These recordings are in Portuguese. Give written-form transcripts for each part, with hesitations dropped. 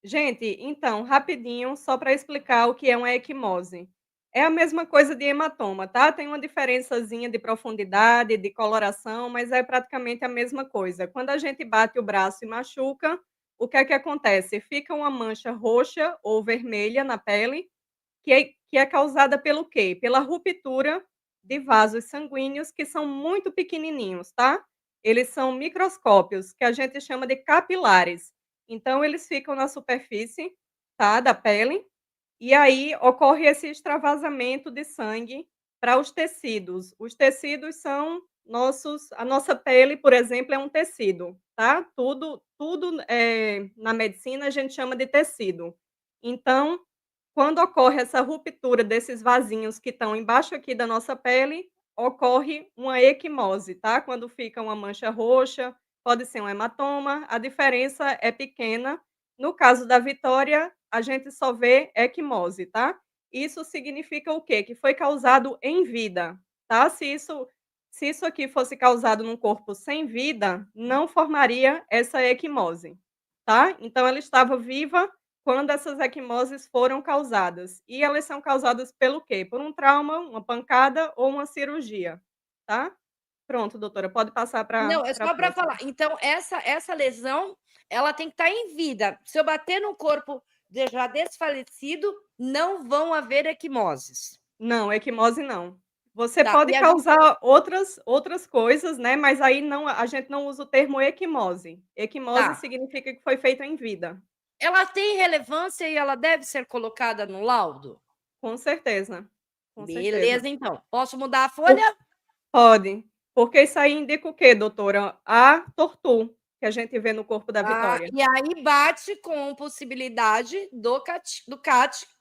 Gente, então, rapidinho, só para explicar o que é uma equimose. É a mesma coisa de hematoma, tá? Tem uma diferençazinha de profundidade, de coloração, mas é praticamente a mesma coisa. Quando a gente bate o braço e machuca, o que é que acontece? Fica uma mancha roxa ou vermelha na pele, que é causada pelo quê? Pela ruptura de vasos sanguíneos que são muito pequenininhos, tá? Eles são microscópios, que a gente chama de capilares. Então eles ficam na superfície, tá, da pele, e aí ocorre esse extravasamento de sangue para os tecidos. Os tecidos são nossos a nossa pele, por exemplo, é um tecido, tá? Tudo, na medicina a gente chama de tecido. Então, quando ocorre essa ruptura desses vasinhos que estão embaixo aqui da nossa pele, ocorre uma equimose, tá? Quando fica uma mancha roxa, pode ser um hematoma, a diferença é pequena. No caso da Vitória, a gente só vê equimose, tá? Isso significa o quê? Que foi causado em vida, tá? Se isso aqui fosse causado num corpo sem vida, não formaria essa equimose, tá? Então ela estava viva quando essas equimoses foram causadas. E elas são causadas pelo quê? Por um trauma, uma pancada ou uma cirurgia, tá? Pronto, doutora, pode passar para Não, é a só para próxima. falar. Então, essa lesão, ela tem que estar em vida. Se eu bater no corpo já desfalecido, não vão haver equimoses. Não, equimose não. Você Tá, pode e a gente causar outras coisas, né, mas aí não, a gente não usa o termo equimose. Equimose tá. significa que foi feito em vida. Ela tem relevância e ela deve ser colocada no laudo? Com certeza, com certeza. Beleza, então. Posso mudar a Por folha? Pode, porque isso aí indica o quê, doutora? A tortura que a gente vê no corpo da Ah, Vitória, e aí bate com possibilidade do CAT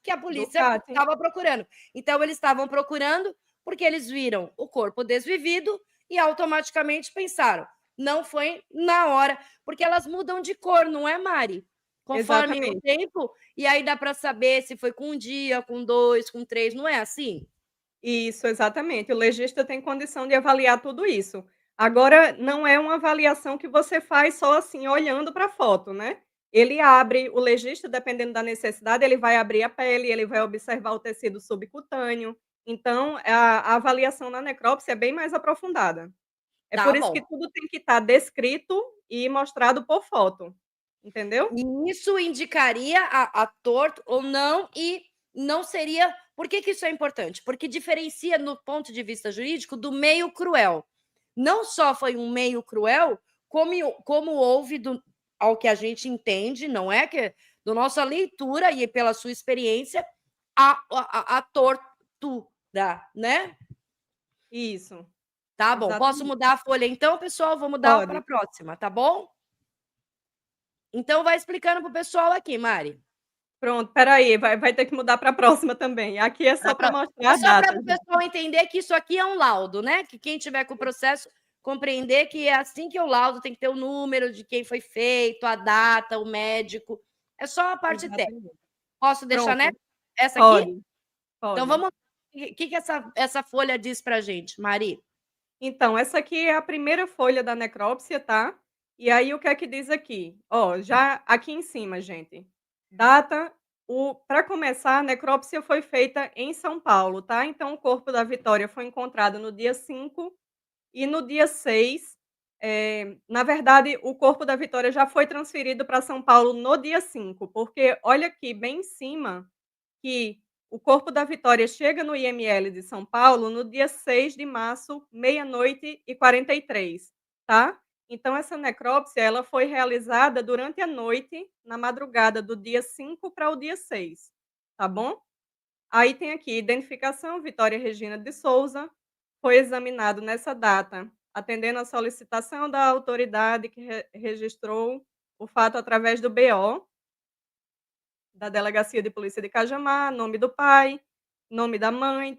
que a do polícia CAT. estava procurando. Então, eles estavam procurando porque eles viram o corpo desvivido e automaticamente pensaram, não foi na hora, porque elas mudam de cor, não é, Mari? Conforme o Exatamente. tempo, e aí dá para saber se foi com um dia, com dois, com três, não é assim? Isso, exatamente. O legista tem condição de avaliar tudo isso. Agora, não é uma avaliação que você faz só assim, olhando para a foto, né? Ele abre, o legista, dependendo da necessidade, ele vai abrir a pele, ele vai observar o tecido subcutâneo. Então, a avaliação na necrópsia é bem mais aprofundada. É Tá por isso que bom. tudo tem que estar descrito e mostrado por foto, entendeu? E isso indicaria a torto ou não, e não seria. Por que isso é importante? Porque diferencia, no ponto de vista jurídico, do meio cruel. Não só foi um meio cruel, como houve, ao que a gente entende, não é? Que, da nossa leitura e pela sua experiência, a tortura, né? Isso, Tá bom. Posso exatamente. mudar a folha então, pessoal? Vou mudar para a Pode. próxima, tá bom? Então, vai explicando para o pessoal aqui, Mari. Pronto, espera aí, vai ter que mudar para a próxima também. Aqui é só para É mostrar a só para data, o gente. pessoal entender que isso aqui é um laudo, né, que quem tiver com o processo compreender que é assim que o laudo tem que ter o número de quem foi feito, a data, o médico, é só a parte técnica. Exatamente. Posso deixar Pronto, essa aqui? pode, Então pode. vamos, o que essa folha diz pra gente, Mari? Então, essa aqui é a primeira folha da necrópsia, tá? E aí o que é que diz aqui? Ó, já aqui em cima, gente, data, para começar, a necrópsia foi feita em São Paulo, tá? Então o corpo da Vitória foi encontrado no dia 5 e no dia 6, na verdade, o corpo da Vitória já foi transferido para São Paulo no dia 5, porque olha aqui bem em cima que o corpo da Vitória chega no IML de São Paulo no dia 6 de março, meia-noite e 43, tá? Então essa necrópsia, ela foi realizada durante a noite, na madrugada do dia 5 para o dia 6, tá bom? Aí tem aqui identificação, Vitória Regina de Souza, foi examinado nessa data, atendendo à solicitação da autoridade que registrou o fato através do BO, da Delegacia de Polícia de Cajamar, nome do pai, nome da mãe,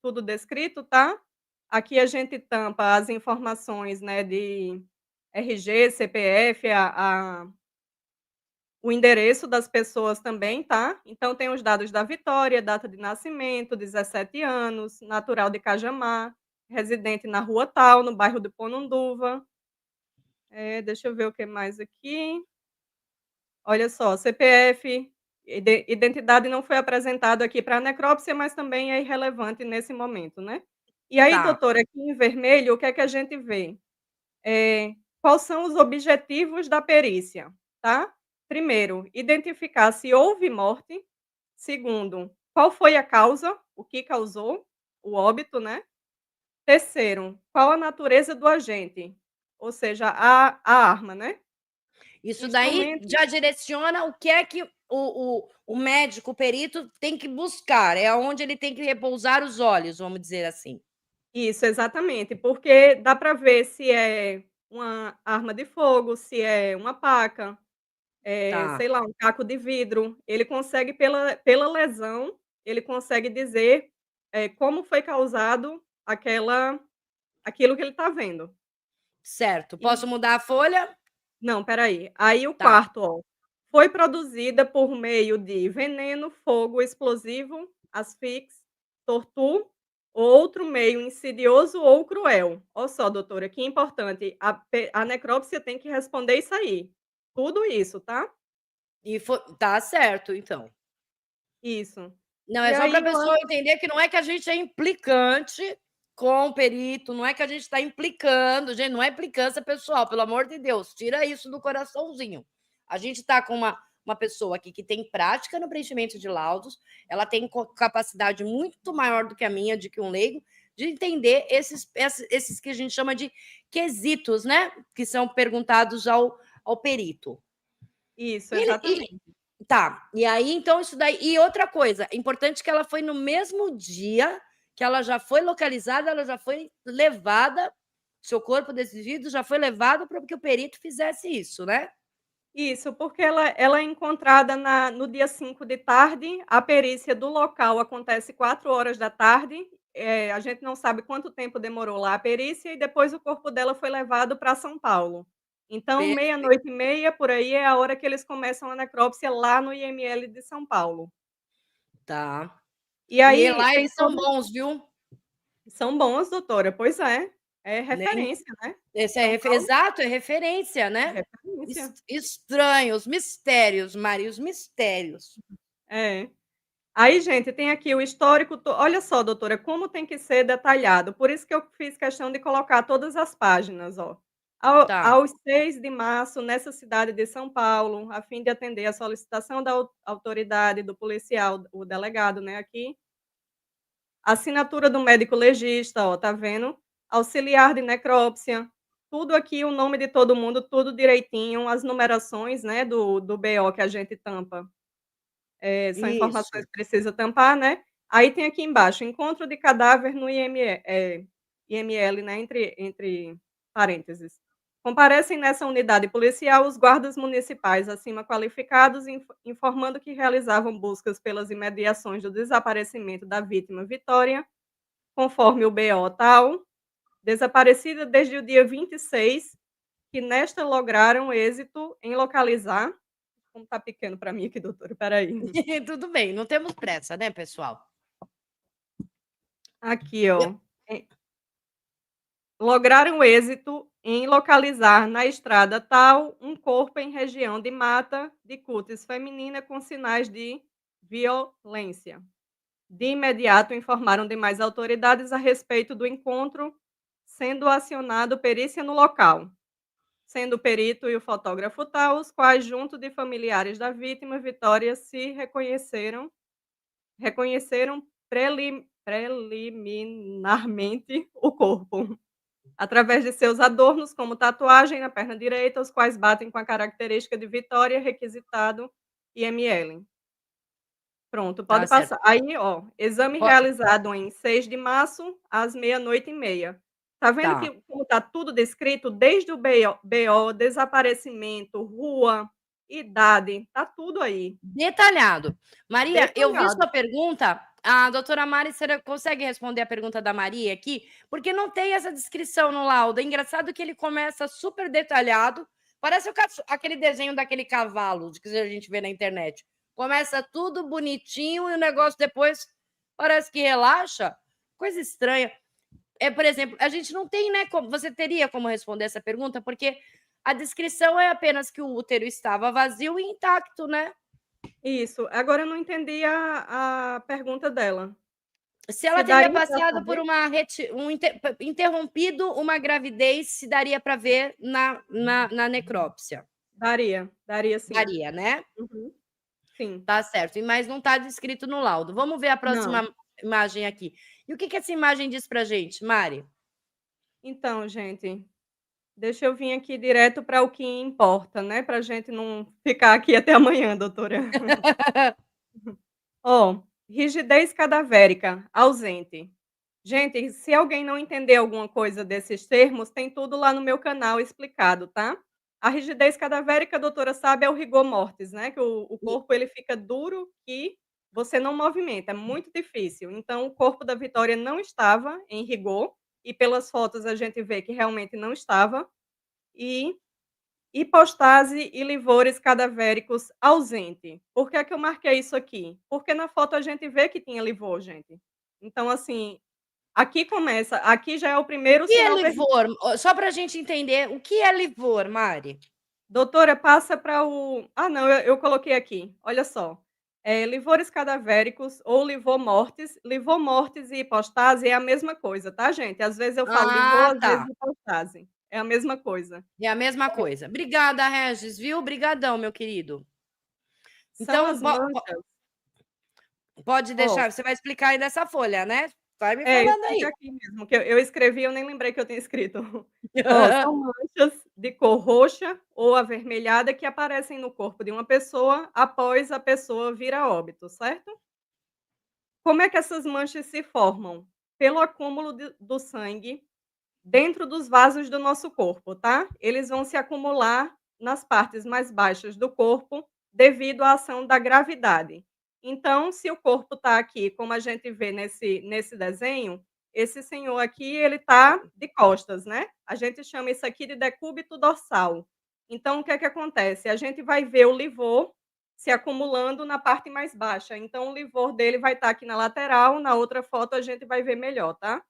tudo descrito, tá? Aqui a gente tampa as informações, né, de RG, CPF, o endereço das pessoas também, tá? Então tem os dados da Vitória, data de nascimento, 17 anos, natural de Cajamar, residente na rua tal, no bairro do Ponunduva. Deixa eu ver o que mais aqui. Olha só, CPF, identidade não foi apresentado aqui para a necrópsia, mas também é irrelevante nesse momento, né. E aí, Tá, doutora, aqui em vermelho, o que é que a gente vê? Quais são os objetivos da perícia, tá. Primeiro, identificar se houve morte. Segundo, qual foi a causa, o que causou o óbito, né. Terceiro, qual a natureza do agente, ou seja, a arma, né. isso daí Instrumento. já direciona o que é que o médico, o perito tem que buscar, é aonde ele tem que repousar os olhos, vamos dizer assim. Isso, exatamente, porque dá para ver se é uma arma de fogo, se é uma paca, Tá, sei lá, um caco de vidro. Ele consegue pela lesão, ele consegue dizer, como foi causado aquilo que ele está vendo. certo. E Posso mudar a folha? não, espera aí. Aí o Tá, quarto, ó, foi produzida por meio de veneno, fogo, explosivo, asfix, tortur ou outro meio insidioso ou cruel. Olha só, doutora, que importante, a necrópsia tem que responder isso aí, tudo isso, tá? e fo tá certo então. Isso. Não, E é só para a aí o an pessoa entender que não é que a gente é implicante com o perito, não é que a gente está implicando, gente, não é implicância pessoal, pelo amor de Deus, tira isso do coraçãozinho. A gente está com uma pessoa aqui que tem prática no preenchimento de laudos, ela tem capacidade muito maior do que a minha, de que um leigo, de entender esses que a gente chama de quesitos, né? Que são perguntados ao perito. isso, E ele, exatamente. tá, e aí então isso daí e outra coisa, importante que ela foi no mesmo dia que ela já foi localizada, ela já foi levada, seu corpo desses vidros já foi levado para que o perito fizesse isso, né? Isso, porque ela é encontrada no dia 5 de tarde, a perícia do local acontece 4 horas da tarde, a gente não sabe quanto tempo demorou lá a perícia e depois o corpo dela foi levado para São Paulo. Então Perfeito, meia-noite e meia, por aí, é a hora que eles começam a necrópsia lá no IML de São Paulo. tá. E E aí lá tem eles são todo bons, viu? são bons, doutora, pois é Nem referência, né. esse é São Paulo exato, é referência, é né? referência. Estranhos, mistérios, Maria, os mistérios. É. Aí, gente, tem aqui o histórico to olha só, doutora, como tem que ser detalhado, por isso que eu fiz questão de colocar todas as páginas, ó. Tá, Aos 6 de março, nessa cidade de São Paulo, a fim de atender a solicitação da autoridade, do policial, o delegado, né, aqui, assinatura do médico legista, ó, tá vendo? Auxiliar de necrópsia, tudo aqui, o nome de todo mundo, tudo direitinho, as numerações, né, do BO que a gente tampa. São informações isso. que precisa tampar, né. Aí tem aqui embaixo, encontro de cadáver no IML, né, entre parênteses. Comparecem nessa unidade policial os guardas municipais acima qualificados, informando que realizavam buscas pelas imediações do desaparecimento da vítima Vitória, conforme o BO tal, desaparecida desde o dia 26, que nesta lograram êxito em localizar. Como tá pequeno para mim aqui, doutora, espera aí. Tudo bem, não temos pressa, né, pessoal? Aqui, Eu ó. Eh, Lograram êxito em localizar na estrada tal um corpo em região de mata de cutis feminina com sinais de violência. De imediato informaram demais autoridades a respeito do encontro, sendo acionado perícia no local, sendo o perito e o fotógrafo tal, os quais, junto de familiares da vítima, Vitória, se reconheceram preliminarmente o corpo, através de seus adornos, como tatuagem na perna direita, os quais batem com a característica de Vitória, requisitado IML. Pronto, tá pode certo. passar. Aí, ó, exame Po realizado em 6 de março, às meia-noite e meia. Tá vendo tá. que como tá tudo descrito, desde o BO, desaparecimento, rua, idade, tá tudo aí, Detalhado. Maria, eu vi detalhado. sua pergunta. A doutora Mari, você consegue responder a pergunta da Maria aqui? Porque não tem essa descrição no laudo. É engraçado que ele começa super detalhado. Parece aquele desenho daquele cavalo que a gente vê na internet. Começa tudo bonitinho e o negócio depois parece que relaxa. Coisa estranha. Por exemplo, a gente não tem, né? Você teria como responder essa pergunta, porque A descrição é apenas que o útero estava vazio e intacto, né? Isso. Agora eu não entendi a pergunta dela. Se ela Se teria daria para passado por saber? interrompido uma gravidez, se daria para ver na necrópsia. Daria sim. Daria, né? Uhum. Sim. Tá certo. Mas não está descrito no laudo. Vamos ver a Não. próxima imagem aqui. E o que essa imagem diz para gente, Mari? Então, gente, deixa eu vir aqui direto para o que importa, né, pra gente não ficar aqui até amanhã, doutora. Ó, rigidez cadavérica, ausente. Gente, se alguém não entender alguma coisa desses termos, tem tudo lá no meu canal explicado, tá? A rigidez cadavérica, a doutora sabe, é o rigor mortis, né? Que o E- corpo ele fica duro e você não movimenta, é muito difícil. Então, o corpo da Vitória não estava em rigor, e pelas fotos a gente vê que realmente não estava. E hipostase e livores cadavéricos ausente. Por que é que eu marquei isso aqui? Porque na foto a gente vê que tinha livor, gente. Então, assim, aqui começa, aqui já é o O primeiro que é sinal vermelho. livor? Só para a gente entender, o que é livor, Mari? Doutora, passa para o. Ah, não, eu coloquei aqui. Olha só. Livores cadavéricos ou livor mortis. Livor mortis e hipostase é a mesma coisa, tá, gente? Às vezes eu falo livor, Ah, às vezes tá. hipostase. É a mesma coisa. É a mesma coisa. Obrigada, Regis, viu? Obrigadão, meu querido. São Então, as manchas. pode Ó, deixar, você vai explicar aí nessa folha, né? Vai me falando explica aí. aqui mesmo, que eu escrevi, eu nem lembrei que eu tinha escrito. Ó, são manchas de cor roxa ou avermelhada que aparecem no corpo de uma pessoa após a pessoa vir a óbito, certo? Como é que essas manchas se formam? Pelo acúmulo do sangue dentro dos vasos do nosso corpo, tá? Eles vão se acumular nas partes mais baixas do corpo devido à ação da gravidade. Então, se o corpo está aqui, como a gente vê nesse desenho, esse senhor aqui, ele está de costas, né? A gente chama isso aqui de decúbito dorsal. Então, o que é que acontece? A gente vai ver o livor se acumulando na parte mais baixa. Então, o livor dele vai estar aqui na lateral, na outra foto a gente vai ver melhor, tá?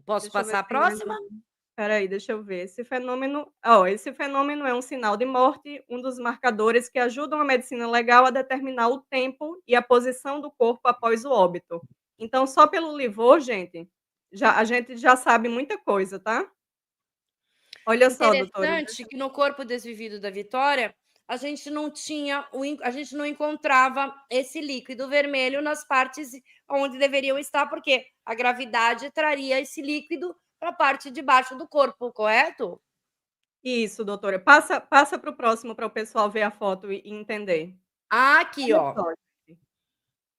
Posso Deixa eu ver passar a se tem mais próxima? algum. Espera aí, deixa eu ver. Esse fenômeno é um sinal de morte, um dos marcadores que ajudam a medicina legal a determinar o tempo e a posição do corpo após o óbito. Então, só pelo livor, gente, a gente já sabe muita coisa, tá? Olha só, doutora, Interessante que no corpo desvivido da Vitória, a gente não tinha, a gente não encontrava esse líquido vermelho nas partes onde deveriam estar, porque a gravidade traria esse líquido para a parte de baixo do corpo, correto? isso, doutora. Passa para o próximo para o pessoal ver a foto e entender. Aqui, Olha ó. só.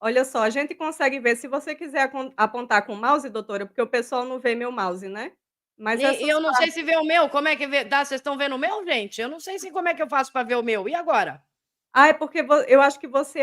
Olha só, a gente consegue ver, se você quiser apontar com o mouse, doutora, porque o pessoal não vê meu mouse, né? Mas E essas eu não sei se vê o meu. Como é que vê? Tá, vocês estão vendo o meu, gente? Eu não sei se como é que eu faço para ver o meu. E agora? É porque eu acho que você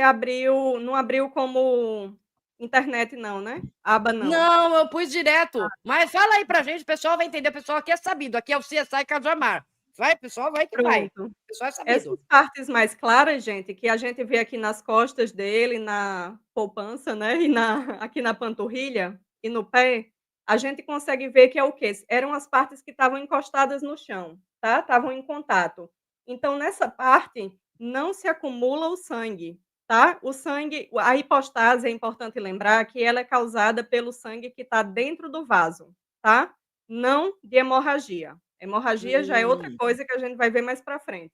não abriu como internet não, né? Aba não. Não, eu pus direto. Mas fala aí pra gente, o pessoal vai entender. O pessoal aqui é sabido. Aqui é o CSI Cajamar. Vai, pessoal, vai que vai. Pronto. O pessoal é Essas sabido. partes mais claras, gente, que a gente vê aqui nas costas dele, na poupança, né, e aqui na panturrilha e no pé, a gente consegue ver que é o quê? Eram as partes que estavam encostadas no chão, tá? Estavam em contato. Então, nessa parte, não se acumula o sangue, tá? O sangue, a hipostase, é importante lembrar que ela é causada pelo sangue que está dentro do vaso, tá? Não de hemorragia. Hemorragia já é outra Hum, coisa que a gente vai ver mais para frente.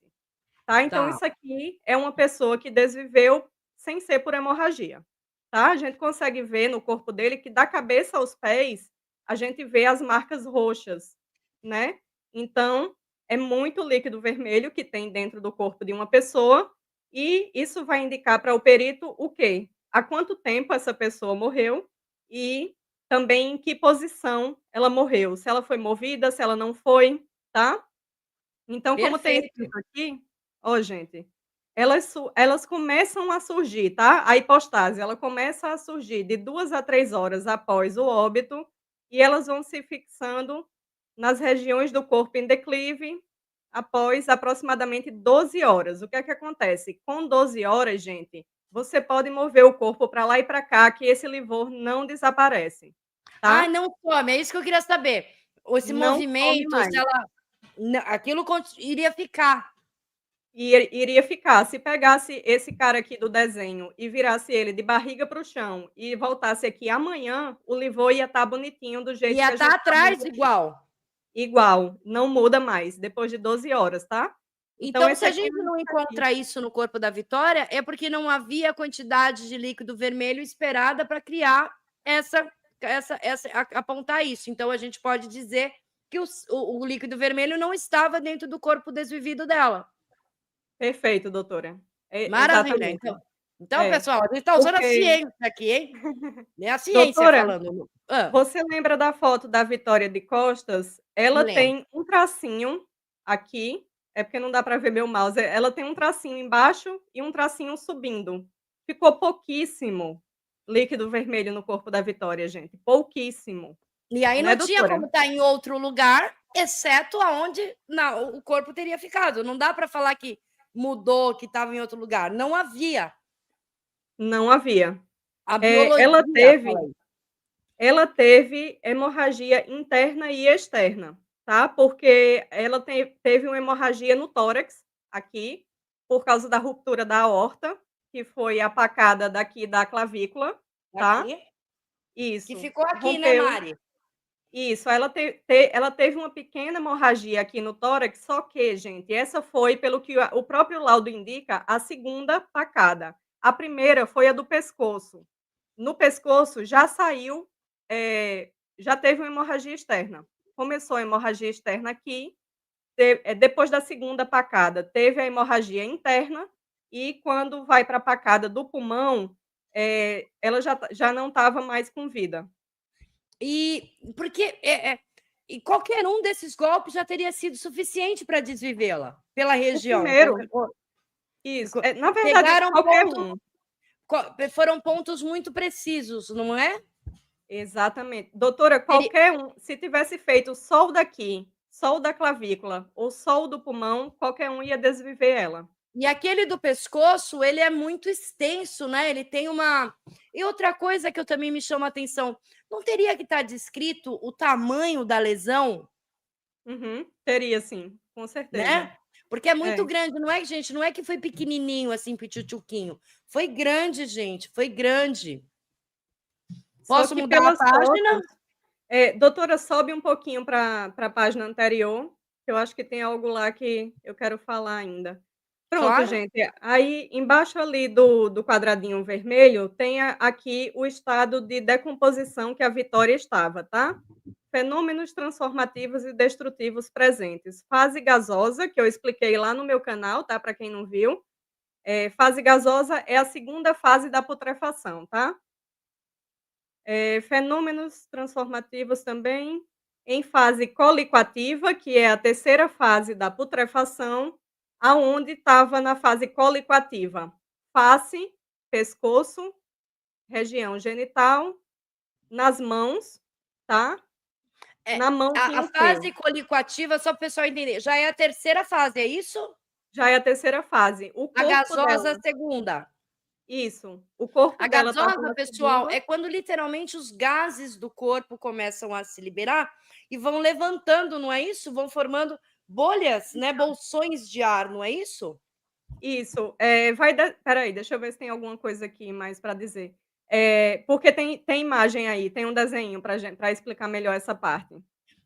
Tá, então tá. isso aqui é uma pessoa que desviveu sem ser por hemorragia, tá? A gente consegue ver no corpo dele que da cabeça aos pés, a gente vê as marcas roxas, né? Então, é muito líquido vermelho que tem dentro do corpo de uma pessoa, e isso vai indicar para o perito o quê? Há quanto tempo essa pessoa morreu e também em que posição ela morreu, se ela foi movida, se ela não foi, tá? Então, como tem Perfeito. escrito aqui, ó, gente, elas começam a surgir, tá? A hipostase, ela começa a surgir de 2 a 3 horas após o óbito, e elas vão se fixando nas regiões do corpo em declive após aproximadamente 12 horas. O que é que acontece? Com 12 horas, gente, você pode mover o corpo para lá e para cá, que esse livor não desaparece, Ai, tá? não some, é isso que eu queria saber. Esse Não some movimento, se mais. ela Aquilo iria ficar. E iria ficar. Se pegasse esse cara aqui do desenho e virasse ele de barriga para o chão e voltasse aqui amanhã, o livô ia estar bonitinho do jeito Ia que a estar gente está vendo atrás aqui. igual. Igual, não muda mais, depois de 12 horas, tá? Então Então, esse se a aqui gente não não está aqui. encontra isso no corpo da Vitória, é porque não havia quantidade de líquido vermelho esperada para criar apontar isso. Então, a gente pode dizer que o líquido vermelho não estava dentro do corpo desvivido dela. Perfeito, doutora. Maravilha. Exatamente. Então, É, pessoal, a gente está usando a porque ciência aqui, hein? É a ciência doutora, falando. Hã, você lembra da foto da Vitória de costas? me Ela lembro. tem um tracinho aqui, é porque não dá para ver meu mouse, ela tem um tracinho embaixo e um tracinho subindo. Ficou pouquíssimo líquido vermelho no corpo da Vitória, gente, pouquíssimo, E aí né, não tinha doutora? como estar em outro lugar, exceto aonde o corpo teria ficado. Não dá para falar que mudou, que estava em outro lugar. Não havia. Não havia. A Ela biologia fala teve isso. ela teve hemorragia interna e externa, tá, porque ela teve uma hemorragia no tórax, aqui, por causa da ruptura da aorta, que foi a pacada daqui da clavícula, tá. Aqui, que Isso, ficou aqui, né, rompeu. Mari? Isso, ela teve uma pequena hemorragia aqui no tórax, só que, gente, essa foi, pelo que o próprio laudo indica, a segunda pacada. A primeira foi a do pescoço. No pescoço já saiu, já teve uma hemorragia externa. Começou a hemorragia externa aqui, depois da segunda pacada, teve a hemorragia interna, e quando vai para a pacada do pulmão, ela já não estava mais com vida. E porque e qualquer um desses golpes já teria sido suficiente para desvivê-la pela O região. primeiro, isso. Na verdade, Pegaram qualquer um. foram pontos muito precisos, não é? Exatamente. Doutora, qualquer um, se tivesse feito só o daqui, só o da clavícula ou só o do pulmão, qualquer um ia desviver ela. E aquele do pescoço, ele é muito extenso, né? Ele tem uma. E outra coisa que eu também me chama a atenção, não teria que estar descrito o tamanho da lesão, Uhum, teria sim, com certeza. né? Porque é muito É. grande, não é, gente? Não é que foi pequenininho assim, pituchuquinho. Foi grande, gente, foi grande. Só Posso que mudar a pelas página? fotos, doutora, sobe um pouquinho para a página anterior, que eu acho que tem algo lá que eu quero falar ainda. Pronto, Claro. gente, aí embaixo ali do quadradinho vermelho, tem aqui o estado de decomposição que a Vitória estava, tá? Fenômenos transformativos e destrutivos presentes. Fase gasosa, que eu expliquei lá no meu canal, tá, para quem não viu. Fase gasosa é a segunda fase da putrefação, tá? Fenômenos transformativos também em fase coliquativa, que é a terceira fase da putrefação, aonde estava na fase coliquativa? Face, pescoço, região genital, nas mãos, tá? É, Na mão tinha a o fase quê? colicoativa, só para o pessoal entender, já é a terceira fase, é isso? Já é a terceira fase. O A corpo gasosa, dela, a segunda. isso, o corpo A dela estava gasosa, na pessoal, segunda. é quando literalmente os gases do corpo começam a se liberar e vão levantando, não é isso? Vão formando bolhas, né? Bolsões de ar, não é isso? Isso, espera aí, deixa eu ver se tem alguma coisa aqui mais para dizer. Porque tem imagem aí, tem um desenho para explicar melhor essa parte.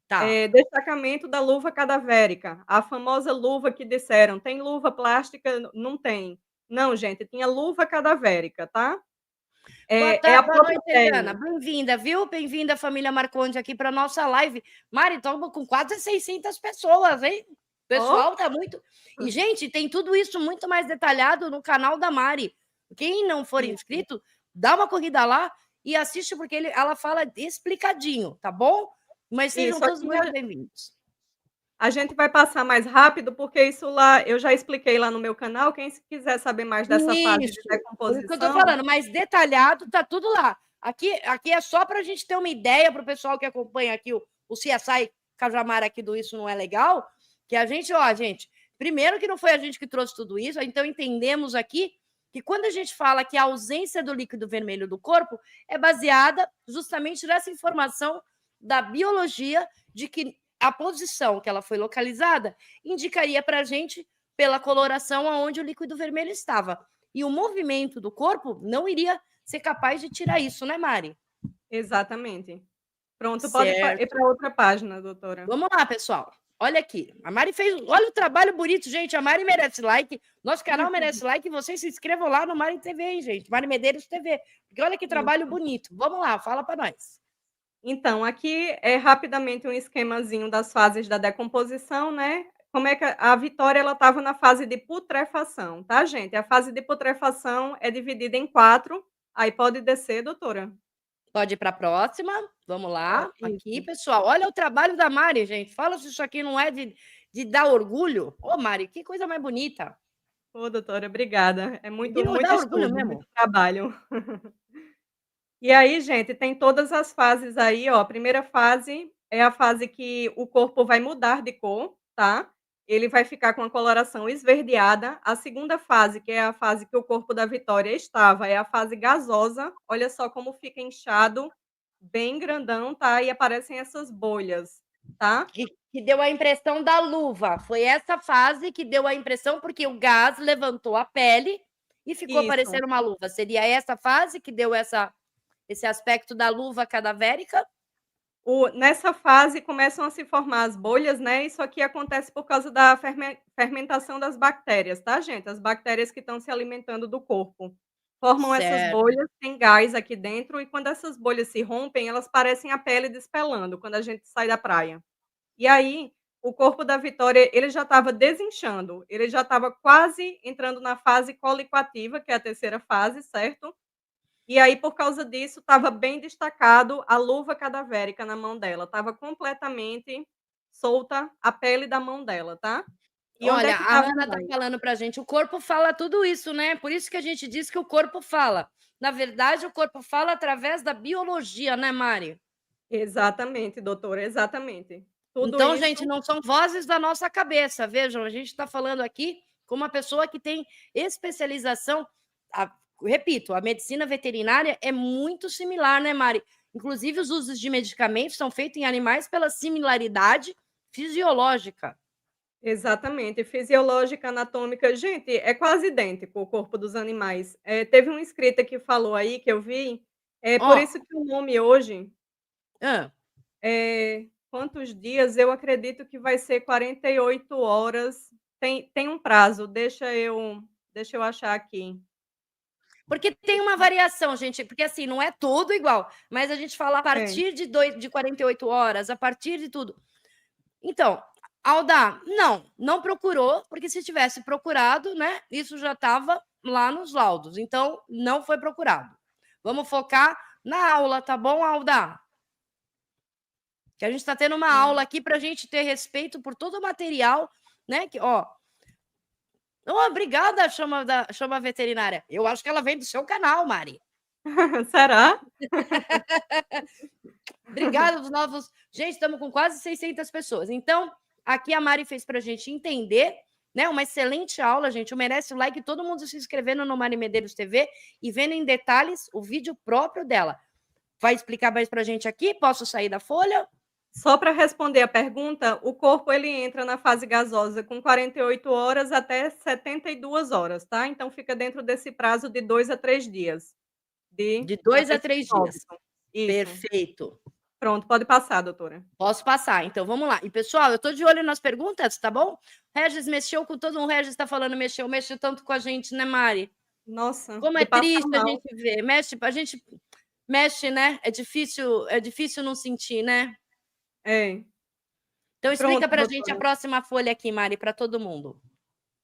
Tá. Destacamento da luva cadavérica, a famosa luva que disseram: "Tem luva plástica?" Não tem. Não, gente, tinha luva cadavérica, tá? É a Boa própria noite, Eliana. pele. Bem-vinda, viu? Bem-vinda, família Marconde, aqui para nossa live. Mari, estamos com quase 600 pessoas, hein? O Ó, pessoal tá muito. E, gente, tem tudo isso muito mais detalhado no canal da Mari. Quem não for isso, inscrito, dá uma corrida lá e assiste, porque ela fala explicadinho, tá bom? Mas sejam isso. todos Aqui muito bem-vindos. a gente vai passar mais rápido, porque isso lá eu já expliquei lá no meu canal. Quem quiser saber mais dessa fase de Isso, por isso que eu estou decomposição, falando, mas detalhado, tá tudo lá. Aqui é só para a gente ter uma ideia para o pessoal que acompanha aqui o CSI Cajamar aqui do Isso Não É Legal, que a gente, gente, primeiro que não foi a gente que trouxe tudo isso, então entendemos aqui que quando a gente fala que a ausência do líquido vermelho do corpo é baseada justamente nessa informação da biologia de que a posição que ela foi localizada indicaria para a gente, pela coloração, aonde o líquido vermelho estava. E o movimento do corpo não iria ser capaz de tirar isso, né, Mari? Exatamente. Pronto, pode ir Certo. para outra página, doutora. Vamos lá, pessoal. Olha aqui. A Mari fez. Olha o trabalho bonito, gente. A Mari merece like. Nosso canal merece like. E vocês se inscrevam lá no Mari TV, hein, gente? Mari Medeiros TV. Porque olha que trabalho bonito. Vamos lá, fala para nós. Então, aqui é rapidamente um esquemazinho das fases da decomposição, né. Como é que a Vitória ela estava na fase de putrefação, tá, gente. A fase de putrefação é dividida em 4. Aí pode descer, doutora. Pode ir para a próxima. Vamos Ó, lá. Aqui, isso. pessoal. Olha o trabalho da Mari, gente. Fala se isso aqui não é de dar orgulho. Ô, Mari, que coisa mais bonita. Ô, doutora, obrigada. É De muito não muito dar orgulho estudo, mesmo. muito trabalho. E aí, gente, tem todas as fases aí, ó. A primeira fase é a fase que o corpo vai mudar de cor, tá? Ele vai ficar com a coloração esverdeada. A segunda fase, que é a fase que o corpo da Vitória estava, é a fase gasosa. Olha só como fica inchado, bem grandão, tá? E aparecem essas bolhas, tá? Que deu a impressão da luva. Foi essa fase que deu a impressão, porque o gás levantou a pele e ficou Isso. parecendo uma luva. Seria essa fase que deu esse aspecto da luva cadavérica? Nessa fase começam a se formar as bolhas, né, isso aqui acontece por causa da fermentação das bactérias, tá, gente? As bactérias que estão se alimentando do corpo. Formam essas Certo. bolhas, tem gás aqui dentro e quando essas bolhas se rompem, elas parecem a pele despelando, quando a gente sai da praia. E aí, o corpo da Vitória, ele já estava desinchando, ele já estava quase entrando na fase colicoativa, que é a terceira fase, certo? E aí, por causa disso, estava bem destacado a luva cadavérica na mão dela, estava completamente solta a pele da mão dela, tá. E onde é Olha, que a estava Ana está mais? falando para a gente, o corpo fala tudo isso, né? Por isso que a gente diz que o corpo fala. Na verdade, o corpo fala através da biologia, né, Mari? Exatamente, doutora, exatamente. Tudo Então, isso gente, não são vozes da nossa cabeça. Vejam, a gente está falando aqui com uma pessoa que tem especialização. Repito, a medicina veterinária é muito similar, né, Mari? Inclusive, os usos de medicamentos são feitos em animais pela similaridade fisiológica. exatamente, fisiológica, anatômica, gente, é quase idêntico o corpo dos animais. Teve uma inscrita que falou aí, que eu vi, Ó, por isso que o nome hoje, ah, quantos dias? Eu acredito que vai ser 48 horas, tem um prazo, deixa eu achar aqui. porque tem uma variação, gente, porque assim, não é tudo igual, mas a gente fala a É. partir de 48 horas, a partir de tudo. Então, Alda, não procurou, porque se tivesse procurado, né, isso já estava lá nos laudos. Então, não foi procurado. Vamos focar na aula, tá bom, Alda? Que a gente está tendo uma aula aqui para a gente ter respeito por todo o material, né? Que, ó. Oh, obrigada, chama veterinária. Eu acho que ela vem do seu canal, Mari. Será? Obrigada dos novos. Gente, estamos com quase 600 pessoas. Então, aqui a Mari fez para a gente entender, né? Uma excelente aula, gente. Merece o like, todo mundo se inscrevendo no Mari Medeiros TV e vendo em detalhes o vídeo próprio dela. Vai explicar mais para a gente aqui? Posso sair da folha? Só para responder a pergunta, o corpo ele entra na fase gasosa com 48 horas até 72 horas, tá? Então fica dentro desse prazo de 2 a 3 dias De 2 a até 3 chegar ao dias. óbito. Isso. Perfeito. Pronto, pode passar, doutora. Posso passar, então vamos lá. E, pessoal, eu estou de olho nas perguntas, tá bom? Regis mexeu com todo mundo. Regis está falando, mexeu tanto com a gente, né, Mari? Nossa, Como é de passar triste a mal. gente ver. A gente mexe, né? É difícil não sentir, né? É. Então, explica Pronto, para a gente a doutora. próxima folha aqui, Mari, para todo mundo.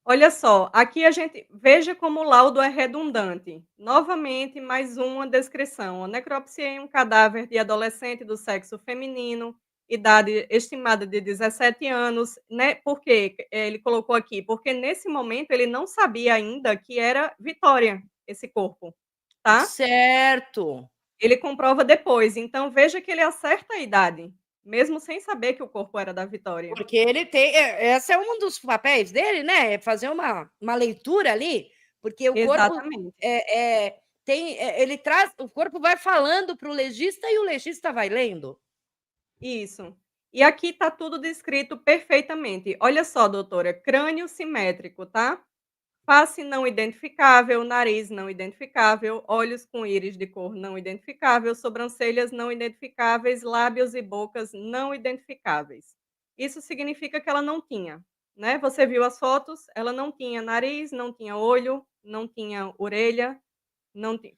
Olha só, aqui a gente veja como o laudo é redundante. Novamente, mais uma descrição. A necropsia em um cadáver de adolescente do sexo feminino, idade estimada de 17 anos, né? Por que ele colocou aqui? Porque nesse momento ele não sabia ainda que era Vitória esse corpo, tá? Certo. Ele comprova depois. Então veja que ele acerta a idade, mesmo sem saber que o corpo era da Vitória. Porque ele tem. Esse é um dos papéis dele, né? É fazer uma leitura ali, porque o corpo Exatamente. ele traz. O corpo vai falando para o legista e o legista vai lendo. Isso. E aqui está tudo descrito perfeitamente. Olha só, doutora, crânio simétrico, tá? Face não identificável, nariz não identificável, olhos com íris de cor não identificável, sobrancelhas não identificáveis, lábios e bocas não identificáveis. Isso significa que ela não tinha, né? Você viu as fotos, ela não tinha nariz, não tinha olho, não tinha orelha,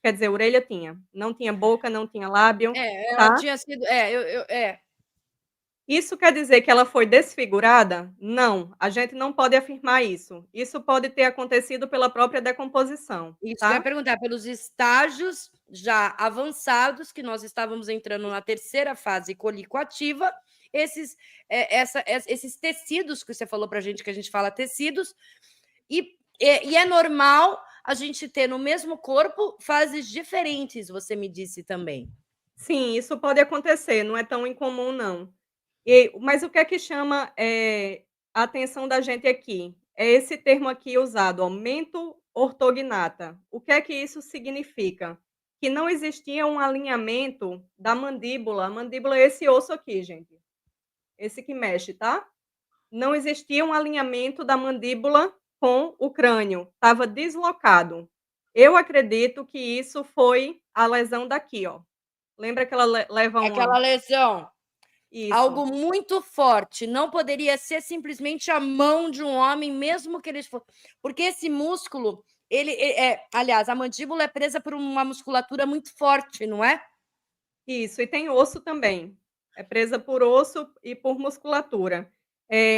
quer dizer, orelha tinha, não tinha boca, não tinha lábio, É, ela tá? tinha sido Isso quer dizer que ela foi desfigurada? Não, a gente não pode afirmar isso. Isso pode ter acontecido pela própria decomposição, isso que eu ia tá? perguntar, pelos estágios já avançados, que nós estávamos entrando na terceira fase colicoativa, esses tecidos que você falou para a gente, que a gente fala tecidos, e é normal a gente ter no mesmo corpo fases diferentes, você me disse também. Sim, isso pode acontecer, não é tão incomum não. Mas o que é que chama, a atenção da gente aqui? É esse termo aqui usado, aumento ortognata. O que é que isso significa? Que não existia um alinhamento da mandíbula, a mandíbula é esse osso aqui, gente, esse que mexe, tá? Não existia um alinhamento da mandíbula com o crânio, estava deslocado. Eu acredito que isso foi a lesão daqui, ó. Lembra que ela leva Aquela uma. lesão, Isso. algo muito forte, não poderia ser simplesmente a mão de um homem, mesmo que ele fosse. Porque esse músculo, aliás, a mandíbula é presa por uma musculatura muito forte, não é? Isso, e tem osso também. É presa por osso e por musculatura.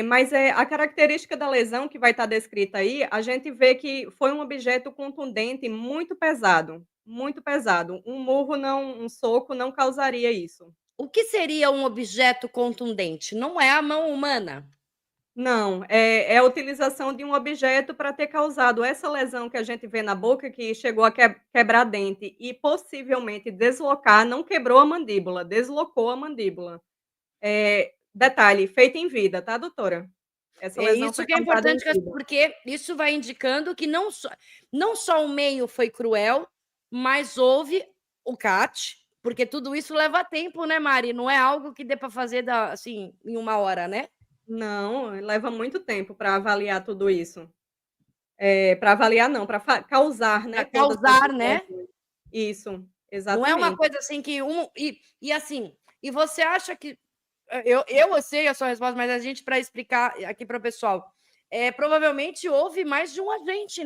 Mas a característica da lesão que vai estar descrita aí, a gente vê que foi um objeto contundente muito pesado, muito pesado. Um murro não um soco não causaria isso. O que seria um objeto contundente? Não é a mão humana. Não, é a utilização de um objeto para ter causado essa lesão que a gente vê na boca, que chegou a quebrar dente e possivelmente deslocar, não quebrou a mandíbula, deslocou a mandíbula. Detalhe, feita em vida, tá, doutora? Essa É lesão isso foi que é causada em importante, vida. porque isso vai indicando que não só o meio foi cruel, mas houve o CAT, porque tudo isso leva tempo, né, Mari? Não é algo que dê para fazer assim, em uma hora, né? Não, leva muito tempo para avaliar tudo isso. Para avaliar não, para causar, Para né, todas causar, essas né? lesões. Isso, Não é uma exatamente. coisa assim que e assim, e você acha que eu sei a sua resposta, mas a gente para explicar aqui para o pessoal, provavelmente houve mais de um agente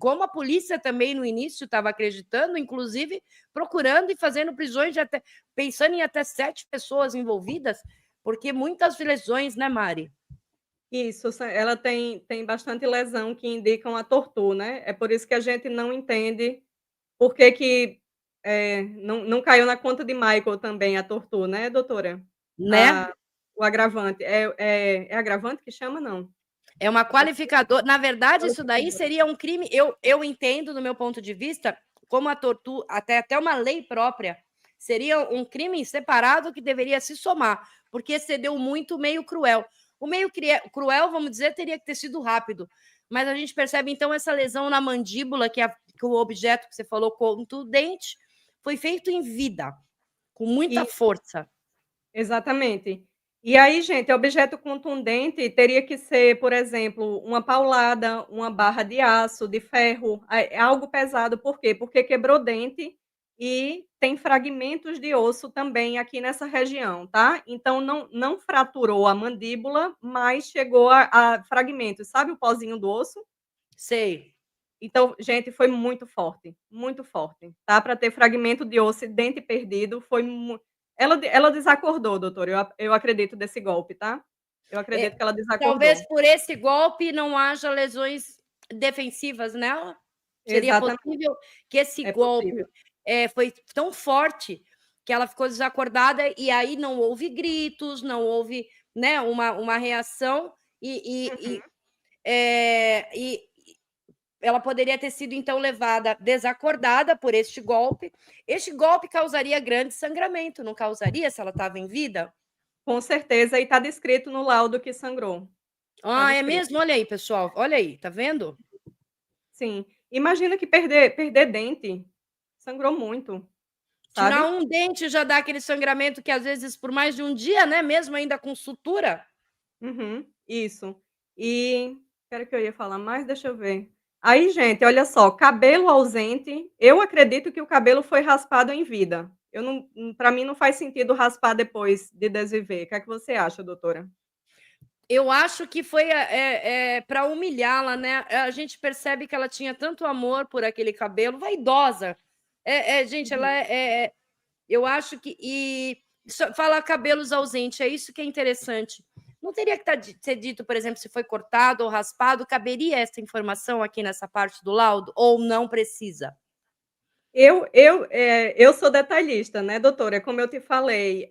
como a polícia também no início estava acreditando, inclusive procurando e fazendo prisões de até pensando em até 7 pessoas envolvidas, porque muitas lesões, né, Mari? Isso, ela tem bastante lesão que indicam a tortura, né, é por isso que a gente não entende por que que, não caiu na conta de Michael também a tortura, né, doutora? Né? A O agravante. É agravante que chama, não? É uma qualificador. Na verdade, isso daí Qualificador. seria um crime. Eu entendo, do meu ponto de vista, como a tortura, até uma lei própria, seria um crime separado que deveria se somar, porque excedeu muito o meio cruel. O meio cruel, vamos dizer, teria que ter sido rápido. Mas a gente percebe, então, essa lesão na mandíbula, que o objeto que você falou, contundente, foi feito em vida, com muita Isso, força. exatamente. E aí, gente, objeto contundente teria que ser, por exemplo, uma paulada, uma barra de aço, de ferro, é algo pesado, por quê? Porque quebrou dente e tem fragmentos de osso também aqui nessa região, tá? Então não fraturou a mandíbula, mas chegou a fragmentos, sabe o pozinho do osso? Sei. Então, gente, foi muito forte, tá, para ter fragmento de osso e dente perdido, foi mu ela desacordou, doutora, eu acredito desse golpe, tá. Eu É, acredito que ela talvez desacordou. por esse golpe não haja lesões defensivas nela. Seria Exatamente, possível que esse é golpe possível. foi tão forte que ela ficou desacordada e aí não houve gritos, não houve, né, uma reação Uhum. e ela poderia ter sido então levada desacordada por este golpe. Este golpe causaria grande sangramento, não causaria se ela estava em vida? Com certeza, e tá descrito no laudo que sangrou, tá Ah, é descrito. mesmo? Olha aí, pessoal, olha aí, tá vendo? Sim. Imagina que perder dente, sangrou muito. Tirar sabe? um dente já dá aquele sangramento que às vezes por mais de um dia, né, mesmo ainda com sutura. Uhum, isso. E que eu ia falar mais? Deixa eu ver. Aí, gente, olha só, cabelo ausente, eu acredito que o cabelo foi raspado em vida. Eu não, para mim não faz sentido raspar depois de desviver. O que é que você acha, doutora? Eu acho que foi para humilhá-la, né? A gente percebe que ela tinha tanto amor por aquele cabelo, vaidosa. Gente, ela Uhum. eu acho que. E falar cabelos ausentes, é isso que é interessante. Não teria que ser dito, por exemplo, se foi cortado ou raspado, caberia essa informação aqui nessa parte do laudo? Ou não precisa? Eu sou detalhista, né, doutora, como eu te falei,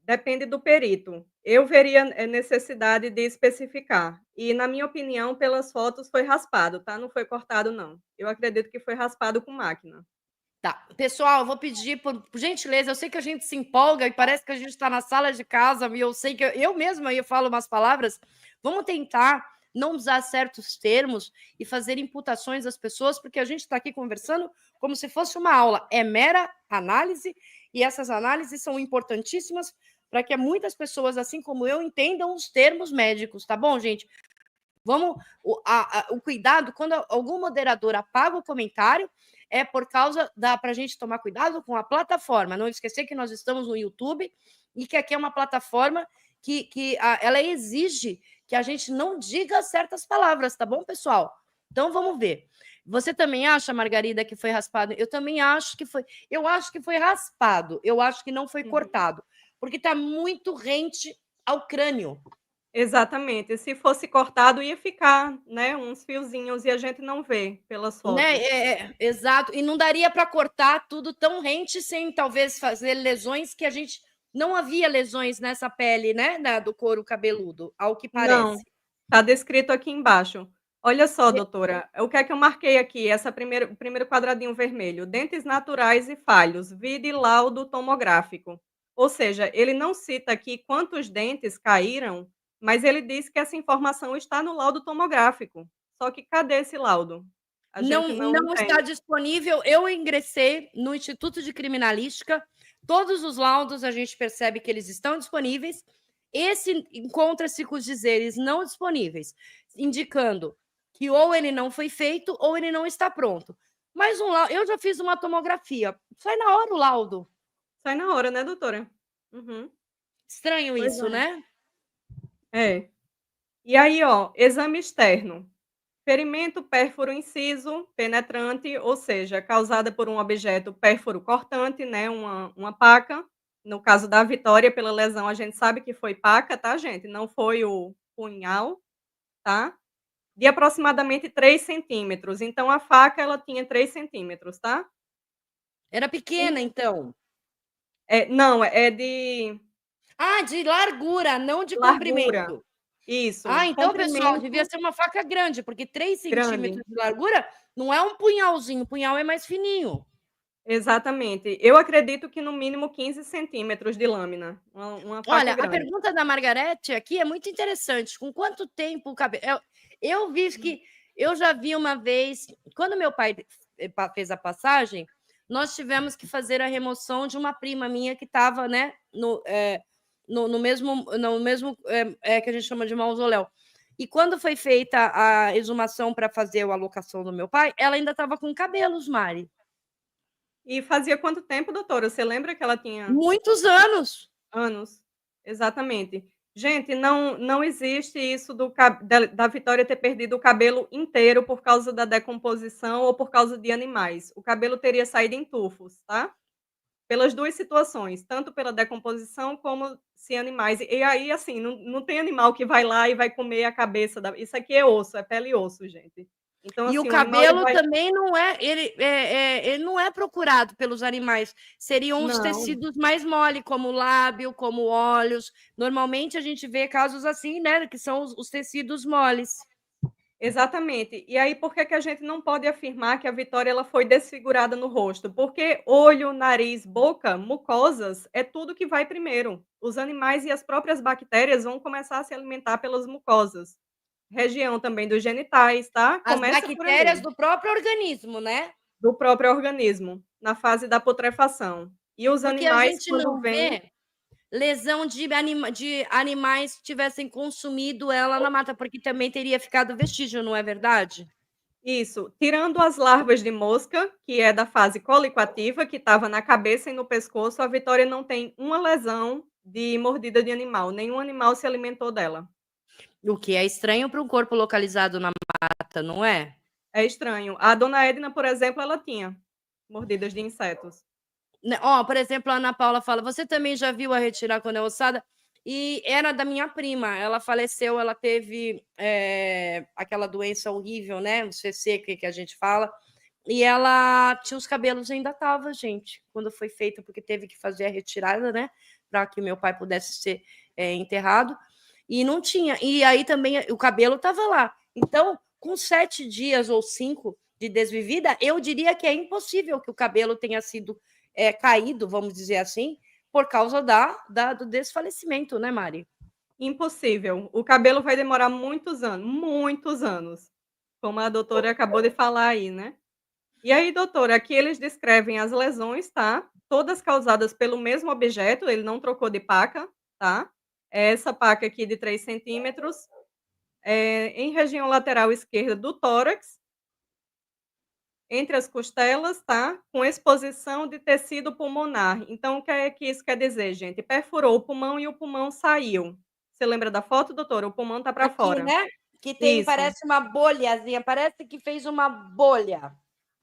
depende do perito. Eu veria, necessidade de especificar. E, na minha opinião, pelas fotos, foi raspado, tá, não foi cortado não. Eu acredito que foi raspado com máquina. Tá. Pessoal, eu vou pedir, por gentileza, eu sei que a gente se empolga e parece que a gente está na sala de casa, e eu sei que eu mesma aí falo umas palavras. Vamos tentar não usar certos termos e fazer imputações às pessoas, porque a gente está aqui conversando como se fosse uma aula. É mera análise, e essas análises são importantíssimas para que muitas pessoas, assim como eu, entendam os termos médicos, tá bom, gente? Vamos, o cuidado, quando algum moderador apaga o comentário, é por causa para a gente tomar cuidado com a plataforma. Não esquecer que nós estamos no YouTube e que aqui é uma plataforma que ela exige que a gente não diga certas palavras, tá bom, pessoal? Então vamos ver. Você também acha, Margarida, que foi raspado? Eu também acho que foi. Eu acho que foi raspado. Eu acho que não foi Uhum. cortado, porque está muito rente ao crânio. Exatamente, se fosse cortado ia ficar, né, uns fiozinhos e a gente não vê pelas Né, fotos. exato. E não daria para cortar tudo tão rente sem talvez fazer lesões que a gente não havia lesões nessa pele, né, do couro cabeludo, ao que Não, parece. está descrito aqui embaixo. Olha só, doutora, o que é que eu marquei aqui, o primeiro quadradinho vermelho, dentes naturais e falhos, vide laudo tomográfico. Ou seja, ele não cita aqui quantos dentes caíram, mas ele diz que essa informação está no laudo tomográfico. Só que cadê esse laudo? A gente não Não está tem. disponível. Eu ingressei no Instituto de Criminalística, todos os laudos a gente percebe que eles estão disponíveis. Esse encontra-se com os dizeres não disponíveis, indicando que ou ele não foi feito ou ele não está pronto. Mas eu já fiz uma tomografia, sai na hora o laudo. Sai na hora, né, doutora? Uhum. Estranho Pois isso, né? é. E aí, ó, exame externo. Ferimento pérfuro inciso penetrante, ou seja, causada por um objeto pérfuro cortante, né, uma paca. No caso da Vitória, pela lesão, a gente sabe que foi paca, tá, gente? Não foi o punhal, tá? De aproximadamente 3 centímetros. Então, a faca, ela tinha 3 centímetros, tá? Era E pequena, então. não, é de Ah, de largura, não de largura. comprimento. Ah, Isso, então, pessoal, devia comprimento ser uma faca grande, porque 3 grande. centímetros de largura não é um punhalzinho, o punhal é mais fininho. Exatamente. Eu acredito que no mínimo 15 centímetros de lâmina, uma faca Olha, a grande. pergunta da Margarete aqui é muito interessante. Com quanto tempo o cabelo. Eu vi que. Eu já vi uma vez, quando meu pai fez a passagem, nós tivemos que fazer a remoção de uma prima minha que estava, né, no mesmo que a gente chama de mausoléu. E quando foi feita a exumação para fazer a alocação do meu pai, ela ainda estava com cabelos, Mari. E fazia quanto tempo, doutora? Você lembra que ela tinha Muitos anos. anos? Exatamente. Gente, não existe isso do ca da Vitória ter perdido o cabelo inteiro por causa da decomposição ou por causa de animais. O cabelo teria saído em tufos, tá? Pelas 2 situações, tanto pela decomposição como se animais e aí, assim, não tem animal que vai lá e vai comer a cabeça da isso aqui é osso, é pele e osso, gente. Então, E o assim, o animal ele cabelo vai também não é ele não é procurado pelos animais, seriam os não. tecidos mais mole, como lábio, como olhos. Normalmente a gente vê casos assim, né, que são os tecidos moles. Exatamente. E aí, por que que a gente não pode afirmar que a Vitória ela foi desfigurada no rosto? Porque olho, nariz, boca, mucosas, é tudo que vai primeiro. Os animais e as próprias bactérias vão começar a se alimentar pelas mucosas. Região também dos genitais, tá? As Começa por bactérias ali, do próprio organismo, né? do próprio organismo, na fase da putrefação. E os Porque a animais, gente quando não vêm vê lesão de animais que tivessem consumido ela na mata, porque também teria ficado vestígio, não é verdade? isso, tirando as larvas de mosca, que é da fase colicoativa, que estava na cabeça e no pescoço, a Vitória não tem uma lesão de mordida de animal, nenhum animal se alimentou dela. O que é estranho para um corpo localizado na mata, não é? É estranho. A dona Edna, por exemplo, ela tinha mordidas de insetos. Né, ó, por exemplo, a Ana Paula fala: "Você também já viu a retirar quando é ossada?" E era da minha prima, ela faleceu, ela teve, aquela doença horrível, né, o CC que a gente fala, e ela tinha os cabelos ainda tava, gente, quando foi feita, porque teve que fazer a retirada, né, para que meu pai pudesse ser, enterrado, e não tinha. E aí também o cabelo tava lá. Então, com 7 dias ou 5 de desvivida, eu diria que é impossível que o cabelo tenha sido caído, vamos dizer assim, por causa do desfalecimento, né, Mari? Impossível. O cabelo vai demorar muitos anos, como a doutora acabou de falar aí, né. E aí, doutora, aqui eles descrevem as lesões, tá, todas causadas pelo mesmo objeto, ele não trocou de paca, tá. É essa paca aqui de 3 centímetros, em região lateral esquerda do tórax, entre as costelas, tá, com exposição de tecido pulmonar. Então o que é que isso quer dizer, gente? Perfurou o pulmão e o pulmão saiu. Você lembra da foto, doutora? O pulmão tá para Aqui, fora. né? Que tem, Isso, parece uma bolhazinha, parece que fez uma bolha.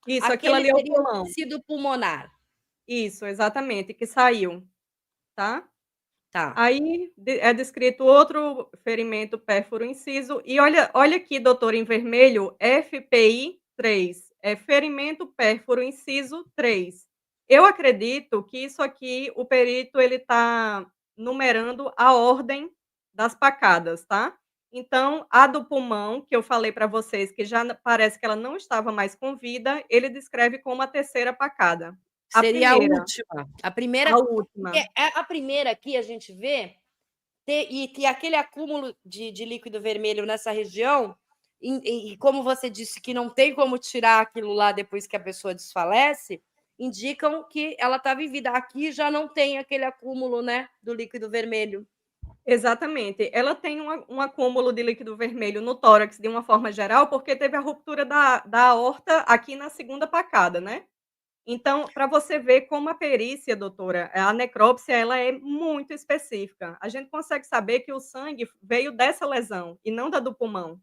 isso, aquilo Aquele ali é o seria o pulmão. tecido pulmonar. Isso, exatamente, que saiu, tá. Tá. Aí é descrito outro ferimento pérfuro inciso e olha aqui, doutora, em vermelho, FPI 3, é ferimento pérfuro inciso 3. Eu acredito que isso aqui, o perito ele está numerando a ordem das pacadas, tá. Então, a do pulmão, que eu falei para vocês que já parece que ela não estava mais com vida, ele descreve como a terceira pacada. A Seria a primeira, última. A primeira, a porque última. a primeira aqui a gente vê e aquele acúmulo de líquido vermelho nessa região, e como você disse que não tem como tirar aquilo lá depois que a pessoa desfalece, indicam que ela está vivida. Aqui já não tem aquele acúmulo, né, do líquido vermelho. Exatamente. Ela tem um acúmulo de líquido vermelho no tórax, de uma forma geral, porque teve a ruptura da aorta aqui na segunda pacada, né. Então, para você ver como a perícia, doutora, a necrópsia, ela é muito específica. A gente consegue saber que o sangue veio dessa lesão e não da do pulmão.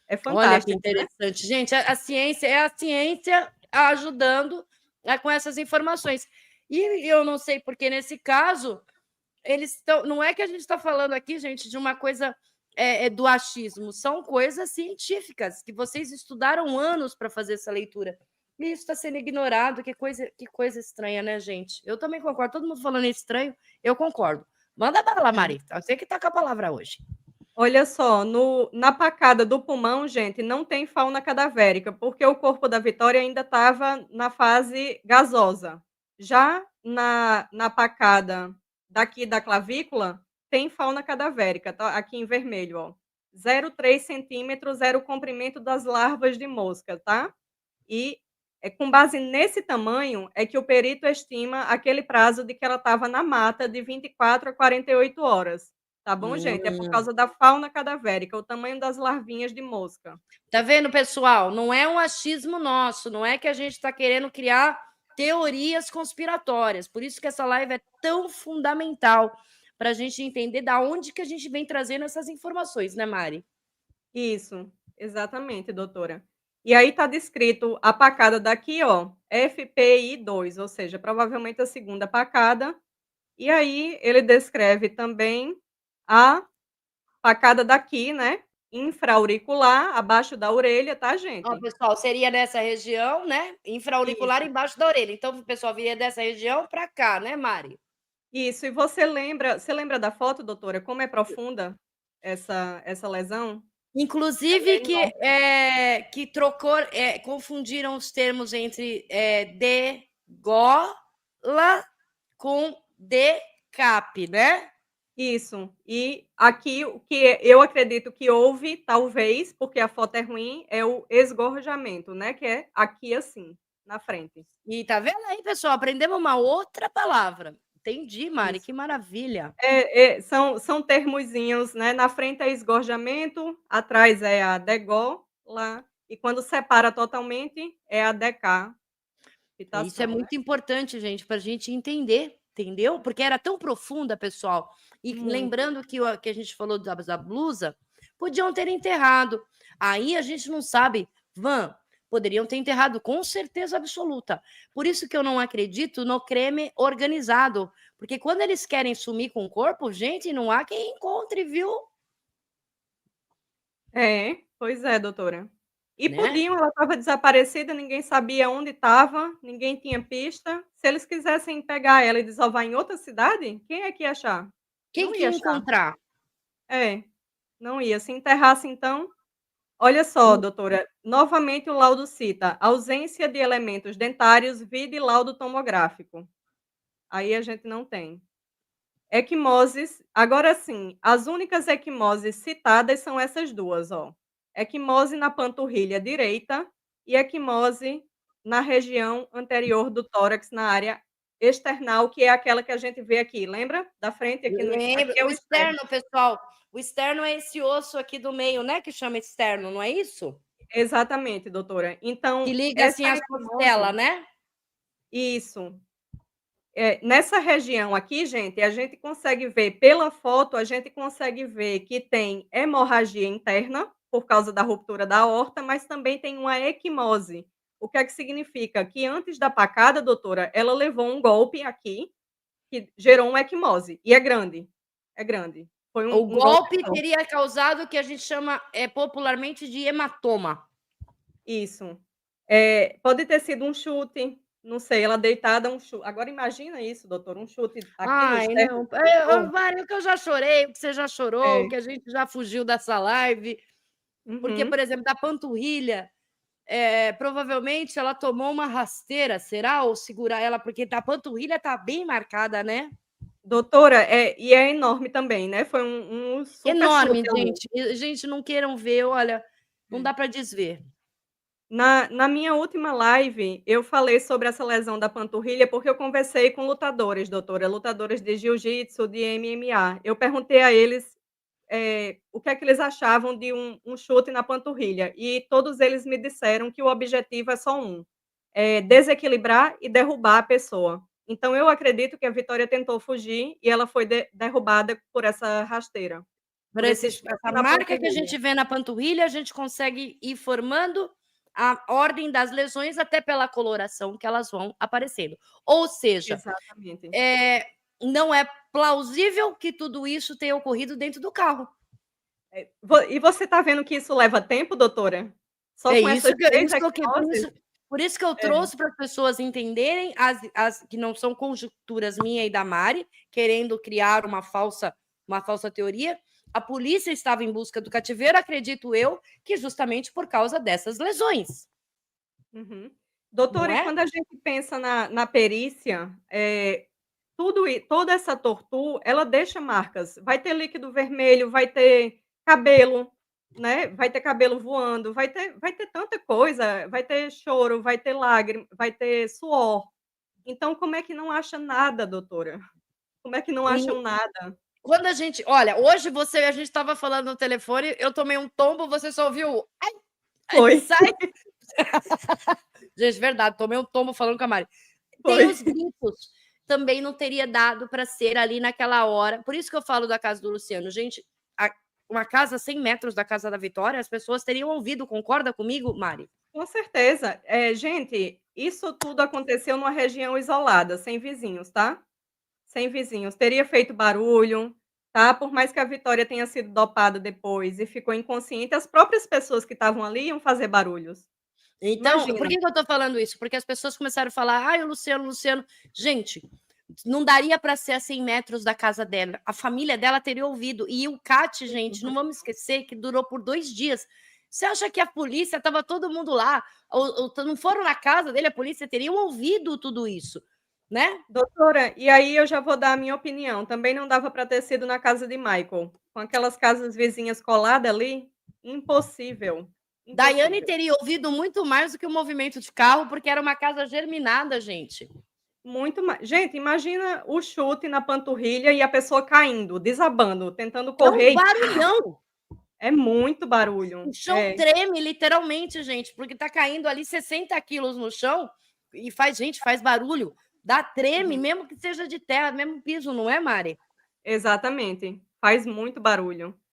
É Olha que fantástico, né. interessante. Gente, a ciência é a ciência ajudando, com essas informações. E eu não sei porque nesse caso eles estão. Não é que a gente está falando aqui, gente, de uma coisa do achismo, são coisas científicas que vocês estudaram anos para fazer essa leitura. E isso está sendo ignorado, que coisa estranha, né, gente? Eu também concordo. Todo mundo falando estranho, eu concordo. Manda bala, É. Mari. Você que está com a palavra hoje. Olha só, na pacada do pulmão, gente, não tem fauna cadavérica, porque o corpo da Vitória ainda estava na fase gasosa. Já na pacada daqui da clavícula, tem fauna cadavérica, tá aqui em vermelho, ó. 0,3 centímetros era o comprimento das larvas de mosca, tá. E, com base nesse tamanho, é que o perito estima aquele prazo de que ela estava na mata de 24 a 48 horas. Tá bom, gente? É por Hum. causa da fauna cadavérica, o tamanho das larvinhas de mosca. Tá vendo, pessoal? Não é um achismo nosso, não é que a gente está querendo criar teorias conspiratórias. Por isso que essa live é tão fundamental para a gente entender da onde que a gente vem trazendo essas informações, né, Mari? Isso, exatamente, doutora. E aí tá descrito a pacada daqui, ó, FPI2, ou seja, provavelmente a segunda pacada. E aí ele descreve também a pacada daqui, né, infra-auricular, abaixo da orelha, tá, Ó, gente? pessoal, seria nessa região, né? Infraauricular Isso. embaixo da orelha. Então, o pessoal viria dessa região para cá, né, Mari? Isso, e você lembra da foto, doutora, como é profunda essa lesão? Ela é Inclusive enorme. que trocou, confundiram os termos entre degola com decap, né? Isso. E aqui o que eu acredito que houve, talvez, porque a foto é ruim, é o esgorjamento, né, que é aqui assim, na frente. E tá vendo aí, pessoal? Aprendemos uma outra palavra. Entendi, Mari, Isso. que maravilha. São termozinhos, né? Na frente é esgorjamento, atrás é a degó, lá, e quando separa totalmente é a Isso é decapitação, né? muito importante, gente, para a gente entender, entendeu? Porque era tão profunda, pessoal. E Muito. lembrando que a gente falou da blusa, podiam ter enterrado. Aí a gente não sabe, Van, poderiam ter enterrado com certeza absoluta. Por isso que eu não acredito no crime organizado. Porque quando eles querem sumir com o corpo, gente, não há quem encontre, viu? Pois é, doutora. E Né? ela estava desaparecida, ninguém sabia onde estava, ninguém tinha pista. Se eles quisessem pegar ela e desovar em outra cidade, quem é que ia achar? Quem Não que ia ia achar. encontrar? É, não ia. Se enterrasse então, olha só, doutora, novamente o laudo cita: ausência de elementos dentários, vide laudo tomográfico. Aí a gente não tem. Equimoses, agora sim, as únicas equimoses citadas são essas duas, ó. Equimose na panturrilha direita e equimose na região anterior do tórax, na área external, que é aquela que a gente vê aqui, lembra? Da frente, aqui no Lembro. aqui é O o externo. externo, pessoal. O externo é esse osso aqui do meio, né? Que chama externo, não é isso? Exatamente, doutora. Que Então, liga essa assim as equimose costelas, né? isso. Nessa região aqui, gente, a gente consegue ver pela foto, a gente consegue ver que tem hemorragia interna, por causa da ruptura da aorta, mas também tem uma equimose. O que é que significa? Que antes da facada, doutora, ela levou um golpe aqui, que gerou uma equimose, e é grande, é grande. Foi O um golpe golpe forte. teria causado o que a gente chama popularmente de hematoma. Isso. Pode ter sido um chute, não sei, ela deitada, um chute. Agora imagina isso, doutor, um chute aqui no Ai, externo não. do pescoço. Mário, que eu já chorei, o que você já chorou, o É. que a gente já fugiu dessa live. Porque, Uhum. por exemplo, da panturrilha, provavelmente ela tomou uma rasteira, será? Ou segurar ela, porque a panturrilha tá bem marcada, né? Doutora, e é enorme também, né, foi um super chute Enorme, ali. gente. E, gente, não queiram ver, olha, não É. dá para desver. Na minha última live, eu falei sobre essa lesão da panturrilha, porque eu conversei com lutadores, doutora, lutadores de jiu-jitsu, de MMA. Eu perguntei a eles, o que é que eles achavam de um chute na panturrilha, e todos eles me disseram que o objetivo é só um, desequilibrar e derrubar a pessoa. Então eu acredito que a Vitória tentou fugir e ela foi derrubada por essa rasteira, Por por esse chute essa na marca que a panturrilha. gente vê na panturrilha, a gente consegue ir formando a ordem das lesões até pela coloração que elas vão aparecendo. Ou seja, Exatamente. não é plausível que tudo isso tenha ocorrido dentro do carro. E você está vendo que isso leva tempo, doutora? Só É com essas isso que, 3 isso que eu, equimoses? por isso que eu É. trouxe para as pessoas entenderem as que não são conjecturas minha e da Mari, querendo criar uma falsa teoria. A polícia estava em busca do cativeiro, acredito eu, que justamente por causa dessas lesões, Uhum. não Doutora, e é? quando a gente pensa na perícia, toda essa tortura, ela deixa marcas. Vai ter líquido vermelho, vai ter cabelo, né, vai ter cabelo voando, vai ter tanta coisa, vai ter choro, vai ter lágrima, vai ter suor. Então como é que não acha nada, doutora? Como é que não E acham nada? quando a gente, olha, hoje a gente estava falando no telefone, eu tomei um tombo, você só ouviu, ai, ai, Foi, sai. Gente, verdade, tomei um tombo falando com a Mari. Tem foi. os gritos. Também não teria dado para ser ali naquela hora. Por isso que eu falo da casa do Luciano. Gente, uma casa a 100 metros da casa da Vitória, as pessoas teriam ouvido. Concorda comigo, Mari? Com certeza. Gente, isso tudo aconteceu numa região isolada, sem vizinhos, tá? Sem vizinhos. Teria feito barulho, tá? Por mais que a Vitória tenha sido dopada depois e ficou inconsciente, as próprias pessoas que estavam ali iam fazer barulhos. Então, por Imagina. que eu estou falando isso? Porque as pessoas começaram a falar, ai, o Luciano, Luciano. Gente, não daria para ser a 100 metros da casa dela. A família dela teria ouvido. E o CAT, gente, não vamos esquecer que durou por 2 dias. Você acha que a polícia, estava todo mundo lá, ou não foram na casa dele, a polícia teriam ouvido tudo isso, né? Doutora, e aí eu já vou dar a minha opinião. Também não dava para ter sido na casa de Michael. Com aquelas casas vizinhas coladas ali, impossível. Daiane Impossível. teria ouvido muito mais do que o movimento de carro, porque era uma casa germinada, gente. Muito mais. Gente, imagina o chute na panturrilha e a pessoa caindo, desabando, tentando É um correr e barulhão. é muito barulho. O chão É, treme literalmente, gente, porque tá caindo ali 60 quilos no chão e faz barulho. Dá treme, uhum, mesmo que seja de terra, mesmo piso, não é, Mari? exatamente. Faz muito barulho.